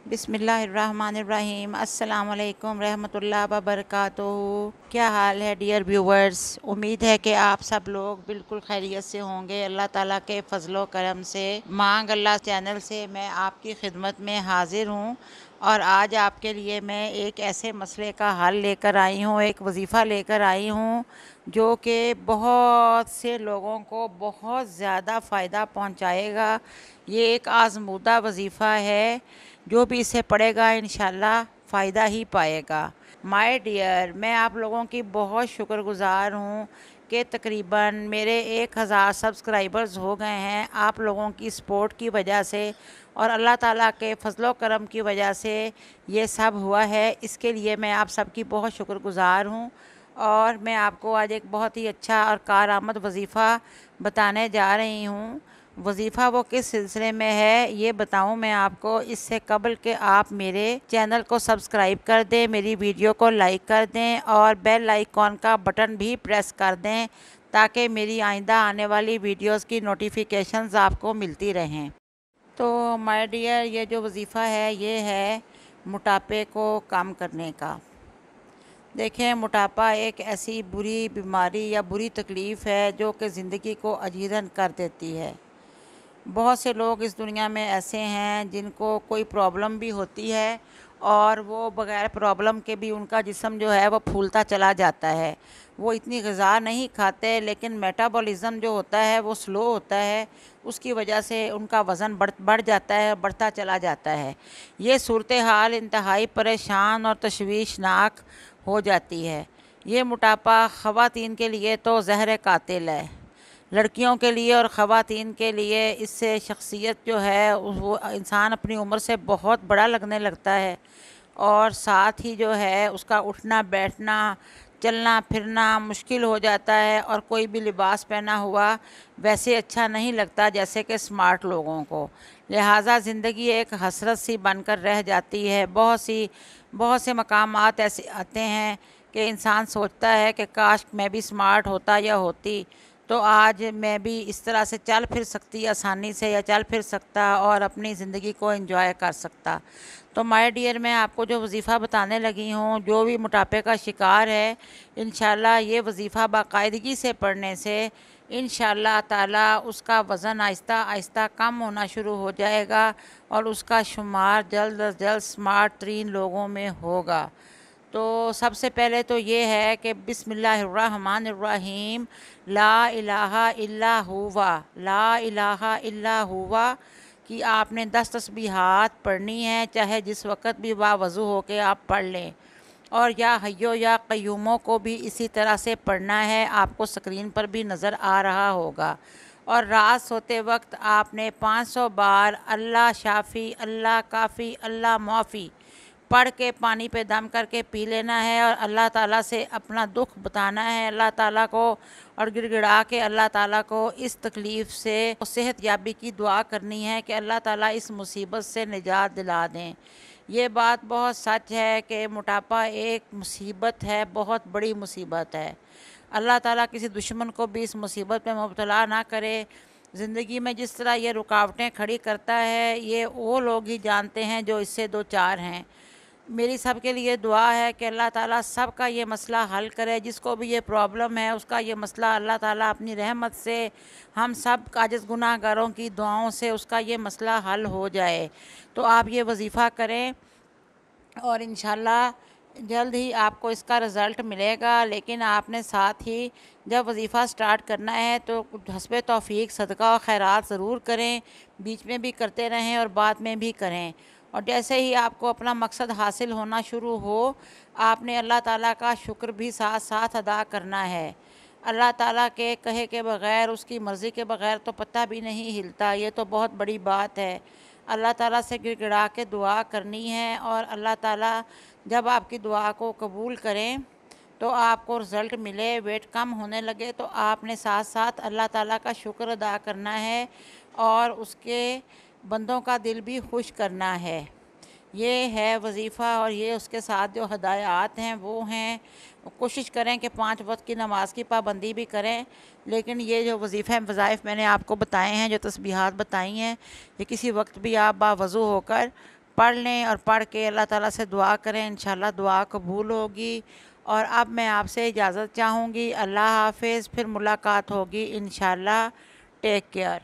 बिस्मिल्लाहिर्रहमानिर्रहीम। अस्सलाम वालेकुम रहमतुल्लाह व बरकातुहू। क्या हाल है डियर व्यूवर्स? उम्मीद है कि आप सब लोग बिल्कुल खैरियत से होंगे। अल्लाह ताला के फजलो करम से मांग अल्लाह चैनल से मैं आपकी खिदमत में हाजिर हूँ और आज आपके लिए मैं एक ऐसे मसले का हल लेकर आई हूँ, एक वजीफ़ा लेकर आई हूँ जो कि बहुत से लोगों को बहुत ज़्यादा फ़ायदा पहुँचाएगा। ये एक आज़मूदा वजीफ़ा है, जो भी इसे पढ़ेगा इंशाल्लाह फ़ायदा ही पाएगा। माय डियर, मैं आप लोगों की बहुत शुक्रगुज़ार हूँ कि तकरीबन मेरे 1000 सब्सक्राइबर्स हो गए हैं आप लोगों की सपोर्ट की वजह से, और अल्लाह ताला के फजलो करम की वजह से ये सब हुआ है। इसके लिए मैं आप सबकी बहुत शुक्रगुज़ार हूँ और मैं आपको आज एक बहुत ही अच्छा और कारआमद वजीफ़ा बताने जा रही हूँ। वजीफ़ा वो किस सिलसिले में है ये बताऊं मैं आपको, इससे कबल कि आप मेरे चैनल को सब्सक्राइब कर दें, मेरी वीडियो को लाइक कर दें और बेल आइकॉन का बटन भी प्रेस कर दें ताकि मेरी आइंदा आने वाली वीडियोस की नोटिफिकेशंस आपको मिलती रहें। तो माय डियर, ये जो वजीफ़ा है ये है मोटापे को कम करने का। देखें, मोटापा एक ऐसी बुरी बीमारी या बुरी तकलीफ़ है जो कि ज़िंदगी को अजीरन कर देती है। बहुत से लोग इस दुनिया में ऐसे हैं जिनको कोई प्रॉब्लम भी होती है और वो बग़ैर प्रॉब्लम के भी उनका जिस्म जो है वो फूलता चला जाता है। वो इतनी ग़िज़ा नहीं खाते लेकिन मेटाबॉलिज़्म जो होता है वो स्लो होता है, उसकी वजह से उनका वज़न बढ़ जाता है, बढ़ता चला जाता है। ये सूरत हाल इंतहाई परेशान और तशवीशनाक हो जाती है। ये मोटापा ख़वातीन के लिए तो ज़हर कातिल है। लड़कियों के लिए और ख़वातीन के लिए इससे शख्सियत जो है वो इंसान अपनी उम्र से बहुत बड़ा लगने लगता है और साथ ही जो है उसका उठना बैठना चलना फिरना मुश्किल हो जाता है और कोई भी लिबास पहना हुआ वैसे अच्छा नहीं लगता जैसे कि स्मार्ट लोगों को। लिहाजा ज़िंदगी एक हसरत सी बनकर रह जाती है। बहुत से मकामात ऐसे आते हैं कि इंसान सोचता है कि काश मैं भी स्मार्ट होता या होती तो आज मैं भी इस तरह से चल फिर सकती आसानी से, या चल फिर सकता और अपनी ज़िंदगी को एंजॉय कर सकता। तो माय डियर, मैं आपको जो वजीफ़ा बताने लगी हूँ, जो भी मोटापे का शिकार है, इंशाल्लाह ये वजीफ़ा बाकायदगी से पढ़ने से इंशाल्लाह ताला उसका वज़न आहिस्ता आहिस्ता कम होना शुरू हो जाएगा और उसका शुमार जल्द अज जल्द स्मार्ट तरीन लोगों में होगा। तो सबसे पहले तो ये है कि बिस्मिल्लाहिर्रहमानिर्रहीम, ला इलाहा इल्ला हुवा, ला इलाहा इल्ला हुवा कि आपने 10 तस्बीहात पढ़नी है, चाहे जिस वक़्त भी बावज़ू हो के आप पढ़ लें। और या हय्यो या क़य्यूमों को भी इसी तरह से पढ़ना है, आपको स्क्रीन पर भी नज़र आ रहा होगा। और रात सोते वक्त आपने 500 बार अल्लाह शाफ़ी, अल्लाह काफ़ी, अल्लाह मुआफ़ी पढ़ के पानी पे दम करके पी लेना है और अल्लाह ताला से अपना दुख बताना है अल्लाह ताला को, और गिड़गिड़ा के अल्लाह ताला को इस तकलीफ़ से सेहत याबी की दुआ करनी है कि अल्लाह ताला इस मुसीबत से निजात दिला दें। ये बात बहुत सच है कि मोटापा एक मुसीबत है, बहुत बड़ी मुसीबत है। अल्लाह ताला किसी दुश्मन को भी इस मुसीबत में मुब्तला ना करे। ज़िंदगी में जिस तरह ये रुकावटें खड़ी करता है ये वो लोग ही जानते हैं जो इससे दो चार हैं। मेरी सब के लिए दुआ है कि अल्लाह ताला सब का ये मसला हल करे। जिसको भी ये प्रॉब्लम है उसका ये मसला अल्लाह ताला अपनी रहमत से हम सब आजिज़ गुनाहगारों की दुआओं से उसका ये मसला हल हो जाए। तो आप ये वजीफ़ा करें और इंशाल्लाह जल्द ही आपको इसका रिज़ल्ट मिलेगा। लेकिन आपने साथ ही जब वजीफ़ा स्टार्ट करना है तो हस्बे तौफ़ीक सदका और खैरात ज़रूर करें, बीच में भी करते रहें और बाद में भी करें। और जैसे ही आपको अपना मकसद हासिल होना शुरू हो, आपने अल्लाह ताला का शुक्र भी साथ साथ अदा करना है। अल्लाह ताला के कहे के बग़ैर, उसकी मर्ज़ी के बग़ैर तो पत्ता भी नहीं हिलता, ये तो बहुत बड़ी बात है। अल्लाह ताला से गिड़गिड़ा के दुआ करनी है और अल्लाह ताला जब आपकी दुआ को कबूल करें तो आपको रिज़ल्ट मिले, वेट कम होने लगे तो आपने साथ साथ अल्लाह ताला का शुक्र अदा करना है और उसके बंदों का दिल भी खुश करना है। ये है वजीफ़ा और ये उसके साथ जो हदायत हैं वो हैं। कोशिश करें कि 5 वक्त की नमाज़ की पाबंदी भी करें, लेकिन ये जो वजीफ़े वज़ाइफ मैंने आपको बताए हैं, जो तस्बीहात बताई हैं, ये किसी वक्त भी आप बावज़ू होकर پڑھ لیں اور پڑھ کے اللہ تعالیٰ سے دعا کریں، انشاءاللہ دعا قبول ہوگی۔ اور اب میں آپ سے اجازت چاہوں گی۔ اللہ حافظ، پھر ملاقات ہوگی انشاءاللہ۔ Take care.